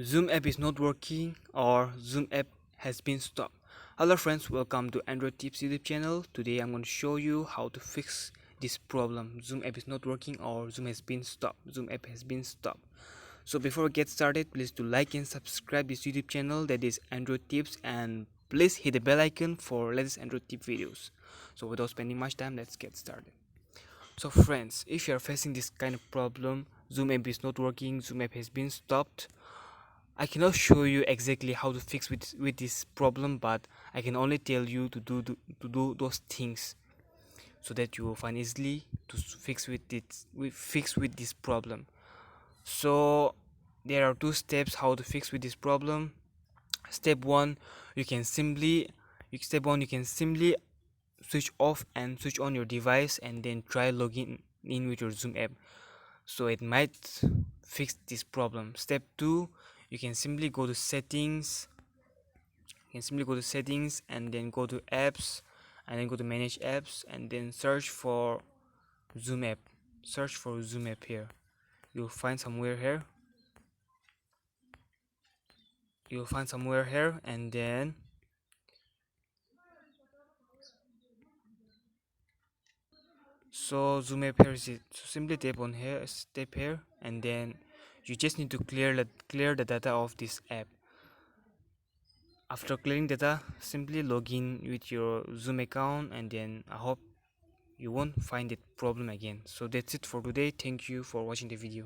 Zoom app is not working or Zoom app has been stopped. Hello friends, welcome to Android Tips YouTube channel. Today I'm going to show you how to fix this problem. Zoom app is not working or Zoom has been stopped. Zoom app has been stopped. So before we get started, please do like and subscribe this YouTube channel, that is Android Tips, and please hit the bell icon for latest Android tip videos. So without spending much time, let's get started. So friends, if you are facing this kind of problem, Zoom app is not working, Zoom app has been stopped, I cannot show you exactly how to fix with this problem, but I can only tell you to do those things so that you will find easily to fix with this problem. So there are two steps how to fix with this problem. Step one, you can simply you can simply switch off and switch on your device and then try logging in with your Zoom app, so it might fix this problem. Step 2, you can simply go to settings, and then go to apps, and then go to manage apps, and then search for Zoom app. Here. You'll find somewhere here. And then so Zoom app here is it. So simply tap on here, step here, and then you just need to clear the data of this app. After clearing data, simply log in with your Zoom account, and then I hope you won't find that problem again. So that's it for today. Thank you for watching the video.